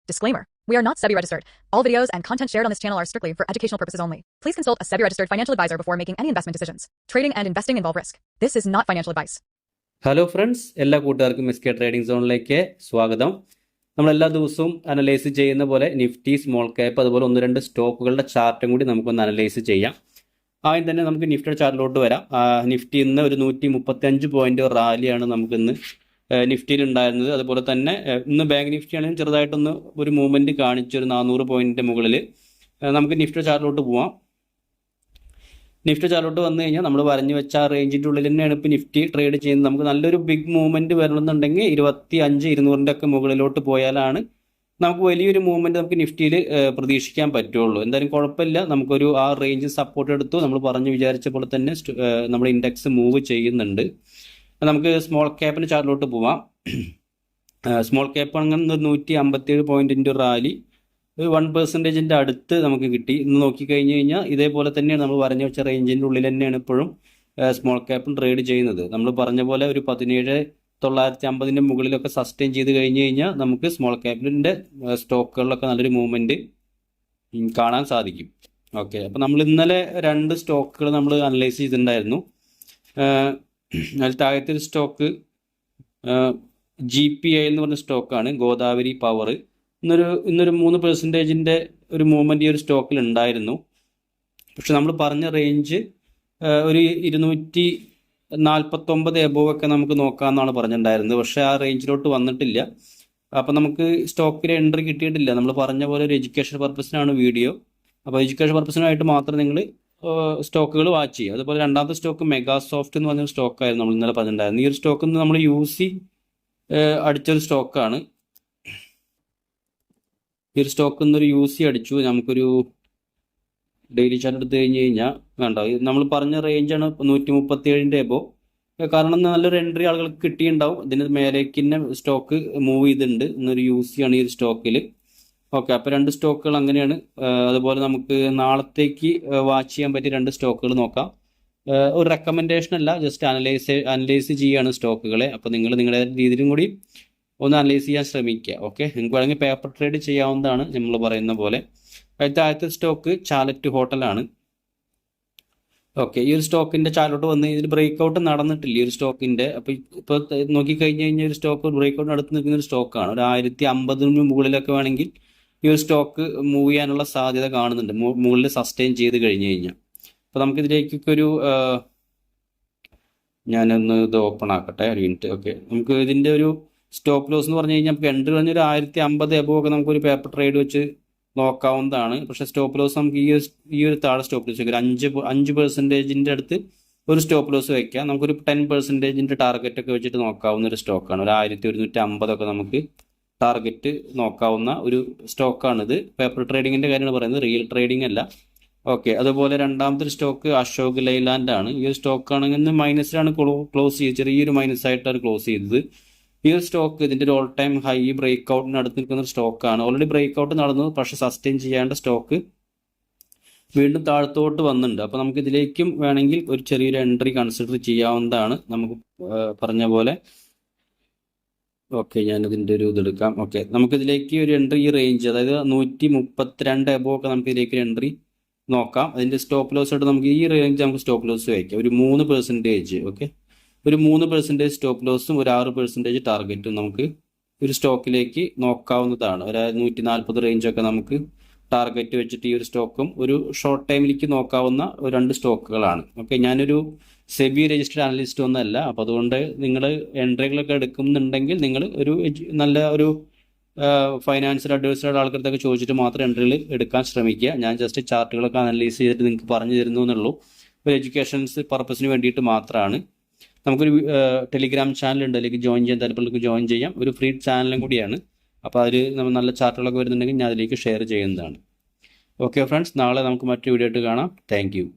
Disclaimer. We are not SEBI registered. All videos and content shared on this channel are strictly for educational purposes only. Please consult a SEBI registered financial advisor before making any investment decisions. Trading and investing involve risk. This is not financial advice. Hello friends, എല്ലാ കൂട്ടുകാർക്കും എസ്.കെ trading സോണിലേക്ക് സ്വാഗതം. നമ്മളെല്ലാ ദിവസവും analyse ചെയ്യുന്ന പോലെ Nifty, small cap, അതുപോലെ ഒന്ന് രണ്ട് സ്റ്റോക്കുകളുടെ ചാർട്ടും കൂടി നമുക്കൊന്ന് അനലൈസ് ചെയ്യാം. ആദ്യം തന്നെ നമുക്ക് നിഫ്റ്റിയുടെ ചാർട്ടിലോട്ട് വരാം. നിഫ്റ്റി ഇന്ന് ഒരു 135 പോയിന്റ് റാലിയാണ് നമുക്കിന്ന് നിഫ്റ്റിയിൽ ഉണ്ടായിരുന്നത്. അതുപോലെ തന്നെ ഇന്ന് ബാങ്ക് നിഫ്റ്റി ആണെങ്കിൽ ചെറുതായിട്ടൊന്ന് ഒരു മൂവ്മെൻറ്റ് കാണിച്ചു, ഒരു 400 പോയിന്റിൻ്റെ മുകളിൽ. നമുക്ക് നിഫ്റ്റിയുടെ ചാർട്ടിലോട്ട് പോവാം. നിഫ്റ്റി ചാർട്ടിലോട്ട് വന്നു കഴിഞ്ഞാൽ നമ്മൾ പറഞ്ഞു വെച്ച ആ റേഞ്ചിൻ്റെ ഉള്ളിൽ തന്നെയാണ് ഇപ്പോൾ നിഫ്റ്റി ട്രേഡ് ചെയ്യുന്നത്. നമുക്ക് നല്ലൊരു ബിഗ് മൂവ്മെൻറ്റ് വരണമെന്നുണ്ടെങ്കിൽ 25,200 ഒക്കെ മുകളിലോട്ട് പോയാലാണ് നമുക്ക് വലിയൊരു മൂവ്മെൻറ്റ് നമുക്ക് നിഫ്റ്റിയിൽ പ്രതീക്ഷിക്കാൻ പറ്റുള്ളൂ. എന്തായാലും കുഴപ്പമില്ല, നമുക്കൊരു ആ റേഞ്ച് സപ്പോർട്ട് എടുത്തു. നമ്മൾ പറഞ്ഞു വിചാരിച്ച പോലെ തന്നെ നമ്മുടെ ഇൻഡെക്സ് മൂവ് ചെയ്യുന്നുണ്ട്. നമുക്ക് സ്മോൾ ക്യാപ്പിൻ്റെ ചാർട്ടിലോട്ട് പോവാം. സ്മോൾ ക്യാപ്പ് അങ്ങനെ 157 പോയിന്റിൻ്റെ റാലി, ഒരു 1% അടുത്ത് നമുക്ക് കിട്ടി. ഇന്ന് നോക്കിക്കഴിഞ്ഞ് കഴിഞ്ഞാൽ ഇതേപോലെ തന്നെയാണ് നമ്മൾ പറഞ്ഞു വെച്ച റേഞ്ചിൻ്റെ ഉള്ളിൽ തന്നെയാണ് ഇപ്പോഴും സ്മോൾ ക്യാപ്പും ട്രേഡ് ചെയ്യുന്നത്. നമ്മൾ പറഞ്ഞ പോലെ ഒരു 17,950 മുകളിലൊക്കെ സസ്റ്റെയിൻ ചെയ്ത് കഴിഞ്ഞ് കഴിഞ്ഞാൽ നമുക്ക് സ്മോൾ ക്യാപ്പിൻ്റെ സ്റ്റോക്കുകളിലൊക്കെ നല്ലൊരു മൂവ്മെൻറ്റ് കാണാൻ സാധിക്കും. ഓക്കെ, അപ്പോൾ നമ്മൾ ഇന്നലെ 2 സ്റ്റോക്കുകൾ നമ്മൾ അനലൈസ് ചെയ്തിട്ടുണ്ടായിരുന്നു. അതിൽ താഴത്തെ ഒരു സ്റ്റോക്ക് GPI എന്ന് പറഞ്ഞ സ്റ്റോക്കാണ്, ഗോദാവരി പവർ. ഇന്നൊരു 3% ഒരു മൂവ്മെൻറ്റ് ഈ ഒരു സ്റ്റോക്കിൽ ഉണ്ടായിരുന്നു. പക്ഷെ നമ്മൾ പറഞ്ഞ റേഞ്ച് ഒരു 249 എബോവ് ഒക്കെ നമുക്ക് നോക്കാമെന്നാണ് പറഞ്ഞിട്ടുണ്ടായിരുന്നത്. പക്ഷേ ആ റേഞ്ചിലോട്ട് വന്നിട്ടില്ല. അപ്പോൾ നമുക്ക് സ്റ്റോക്കിൽ എൻട്രി കിട്ടിയിട്ടില്ല. നമ്മൾ പറഞ്ഞ പോലെ ഒരു എഡ്യൂക്കേഷൻ പർപ്പസിനാണ് വീഡിയോ. അപ്പോൾ എഡ്യൂക്കേഷൻ പർപ്പസിനായിട്ട് മാത്രം നിങ്ങൾ സ്റ്റോക്കുകൾ വാച്ച് ചെയ്യുക. അതുപോലെ രണ്ടാമത്തെ സ്റ്റോക്ക് മെഗാസോഫ്റ്റ് എന്ന് പറഞ്ഞൊരു സ്റ്റോക്കായിരുന്നു നമ്മൾ ഇന്നലെ പറഞ്ഞിട്ടുണ്ടായിരുന്നു. ഈ ഒരു സ്റ്റോക്കിൽ നിന്ന് നമ്മൾ UC അടിച്ചൊരു സ്റ്റോക്കാണ്. ഈ ഒരു സ്റ്റോക്കിൽ നിന്നൊരു UC അടിച്ചു. നമുക്കൊരു ഡെയിലി ചാർട്ട് എടുത്തു കഴിഞ്ഞ് കഴിഞ്ഞാൽ വേണ്ട, നമ്മൾ പറഞ്ഞ റേഞ്ചാണ് 137 എബോ. കാരണം നല്ലൊരു എൻട്രി ആളുകൾക്ക് കിട്ടിയിട്ടുണ്ടാവും. ഇതിന് മേലേക്ക് തന്നെ സ്റ്റോക്ക് മൂവ് ചെയ്തിട്ടുണ്ട്. ഇന്നൊരു UC ആണ് ഈ ഒരു സ്റ്റോക്കിൽ. ഓക്കെ, അപ്പോൾ 2 സ്റ്റോക്കുകൾ അങ്ങനെയാണ്. അതുപോലെ നമുക്ക് നാളത്തേക്ക് വാച്ച് ചെയ്യാൻ പറ്റിയ 2 സ്റ്റോക്കുകൾ നോക്കാം. ഒരു റെക്കമെൻഡേഷൻ അല്ല, ജസ്റ്റ് അനലൈസ് ചെയ്യുകയാണ് സ്റ്റോക്കുകളെ. അപ്പോൾ നിങ്ങൾ നിങ്ങളുടെ രീതിയിലും കൂടി ഒന്ന് അനലൈസ് ചെയ്യാൻ ശ്രമിക്കുക. ഓക്കെ, നിങ്ങൾക്ക് വേണമെങ്കിൽ പേപ്പർ ട്രേഡ് ചെയ്യാവുന്നതാണ് നമ്മൾ പറയുന്ന പോലെ. ആദ്യത്തെ സ്റ്റോക്ക് ചാലറ്റ് ഹോട്ടലാണ്. ഓക്കെ, ഈ ഒരു സ്റ്റോക്കിൻ്റെ ചാർട്ടിലോട്ട് വന്ന് ഇതിൽ ബ്രേക്ക് ഔട്ട് നടന്നിട്ടില്ല ഈ ഒരു സ്റ്റോക്കിൻ്റെ. അപ്പോൾ ഇപ്പോൾ നോക്കിക്കഴിഞ്ഞ് കഴിഞ്ഞാൽ ഒരു സ്റ്റോക്ക് ബ്രേക്ക് ഔട്ട് അടുത്ത് നിൽക്കുന്ന ഒരു സ്റ്റോക്കാണ്. ഒരു 1050 മുകളിലൊക്കെ വേണമെങ്കിൽ ഈ ഒരു സ്റ്റോക്ക് മൂവ് ചെയ്യാനുള്ള സാധ്യത കാണുന്നുണ്ട്, മുകളിൽ സസ്റ്റെയിൻ ചെയ്ത് കഴിഞ്ഞ് കഴിഞ്ഞാൽ. അപ്പോൾ നമുക്കിതിലേക്കൊക്കെ ഒരു ഞാനൊന്ന് ഇത് ഓപ്പൺ ആക്കട്ടെ, ഒരു മിനിറ്റ്. ഓക്കെ, നമുക്ക് ഇതിൻ്റെ ഒരു സ്റ്റോപ്പ് ലോസ് എന്ന് പറഞ്ഞു കഴിഞ്ഞാൽ നമുക്ക് എൻട്രി കഴിഞ്ഞൊരു 1050 എബോ ഒക്കെ നമുക്കൊരു പേപ്പർ ട്രേഡ് വെച്ച് നോക്കാവുന്നതാണ്. പക്ഷേ സ്റ്റോപ്പ് ലോസ് നമുക്ക് ഈ ഒരു താഴെ സ്റ്റോപ്പ് ലോസ് വയ്ക്കാം. 5% അടുത്ത് ഒരു സ്റ്റോപ്പ് ലോസ് വയ്ക്കാം. നമുക്കൊരു 10% ടാർഗറ്റ് ഒക്കെ വെച്ചിട്ട് നോക്കാവുന്ന ഒരു സ്റ്റോക്കാണ്. ഒരു 1150 ഒക്കെ നമുക്ക് ടാർഗറ്റ് നോക്കാവുന്ന ഒരു സ്റ്റോക്കാണിത്. പേപ്പർ ട്രേഡിങ്ങിൻ്റെ കാര്യമാണ് പറയുന്നത്, റിയൽ ട്രേഡിംഗ് അല്ല. ഓക്കെ, അതുപോലെ രണ്ടാമത്തെ സ്റ്റോക്ക് അശോക് ലൈലാൻഡ് ആണ്. ഈ ഒരു സ്റ്റോക്കാണെങ്കിൽ മൈനസിലാണ് ക്ലോസ് ചെയ്ത്, ചെറിയൊരു മൈനസായിട്ടാണ് ക്ലോസ് ചെയ്തത്. ഈ ഒരു സ്റ്റോക്ക് ഇതിൻ്റെ ഒരു ഓൾ ടൈം ഹൈ ബ്രേക്ക് ഔട്ടിന് അടുത്ത് നിൽക്കുന്ന ഒരു സ്റ്റോക്കാണ്. ഓൾറെഡി ബ്രേക്ക് ഔട്ട് നടന്നു, പക്ഷേ സസ്റ്റെയിൻ ചെയ്യേണ്ട സ്റ്റോക്ക് വീണ്ടും താഴത്തോട്ട് വന്നിട്ടുണ്ട്. അപ്പോൾ നമുക്ക് ഇതിലേക്കും വേണമെങ്കിൽ ഒരു ചെറിയൊരു എൻട്രി കൺസിഡർ ചെയ്യാവുന്നതാണ്, നമുക്ക് പറഞ്ഞ പോലെ. ഓക്കെ, ഞാനിതിൻ്റെ ഒരു ഇതെടുക്കാം. ഓക്കെ, നമുക്കിതിലേക്ക് ഒരു എൻട്രി ഈ റേഞ്ച്, അതായത് 132 എബോ ഒക്കെ നമുക്ക് ഇതിലേക്ക് ഒരു എൻട്രി നോക്കാം. അതിൻ്റെ സ്റ്റോപ്പ് ലോസ് ആയിട്ട് നമുക്ക് ഈ റേഞ്ച് നമുക്ക് സ്റ്റോപ്പ് ലോസ് വയ്ക്കാം. ഒരു 3%. ഓക്കെ, ഒരു 3% സ്റ്റോപ്പ് ലോസും ഒരു 6% ടാർഗറ്റും നമുക്ക് ഒരു സ്റ്റോക്കിലേക്ക് നോക്കാവുന്നതാണ്. ഒരു 140 റേഞ്ചൊക്കെ നമുക്ക് ടാർഗറ്റ് വെച്ചിട്ട് ഈ ഒരു സ്റ്റോക്കും ഒരു ഷോർട്ട് ടൈമിലേക്ക് നോക്കാവുന്ന 2 സ്റ്റോക്കുകളാണ്. ഓക്കെ, ഞാനൊരു സെബി രജിസ്റ്റർഡ് അനലിസ്റ്റ് ഒന്നല്ല. അപ്പോൾ അതുകൊണ്ട് നിങ്ങൾ എൻട്രികളൊക്കെ എടുക്കുന്നുണ്ടെങ്കിൽ നിങ്ങൾ ഒരു നല്ല ഒരു ഫൈനാൻഷ്യൽ അഡ്വൈസറുടെ ആൾക്കാർത്തൊക്കെ ചോദിച്ചിട്ട് മാത്രം എൻട്രികൾ എടുക്കാൻ ശ്രമിക്കുക. ഞാൻ ജസ്റ്റ് ചാർട്ടുകളൊക്കെ അനലൈസ് ചെയ്തിട്ട് നിങ്ങൾക്ക് പറഞ്ഞു തരുന്നു എന്നുള്ളൂ. ഒരു എഡ്യൂക്കേഷൻസ് പർപ്പസിന് വേണ്ടിയിട്ട് മാത്രമാണ്. നമുക്കൊരു ടെലിഗ്രാം ചാനലുണ്ട്, അതിലേക്ക് ജോയിൻ ചെയ്യാൻ താല്പര്യമുള്ളവർക്ക് ജോയിൻ ചെയ്യാം. ഒരു ഫ്രീ ചാനലും കൂടിയാണ്. അപ്പോൾ അതിൽ നമ്മൾ നല്ല ചാർട്ടുകളൊക്കെ വരുന്നുണ്ടെങ്കിൽ ഞാൻ അതിലേക്ക് ഷെയർ ചെയ്യുന്നതാണ്. ഓക്കെ ഫ്രണ്ട്സ്, നാളെ നമുക്ക് മറ്റൊരു വീഡിയോ ആയിട്ട് കാണാം. Thank you.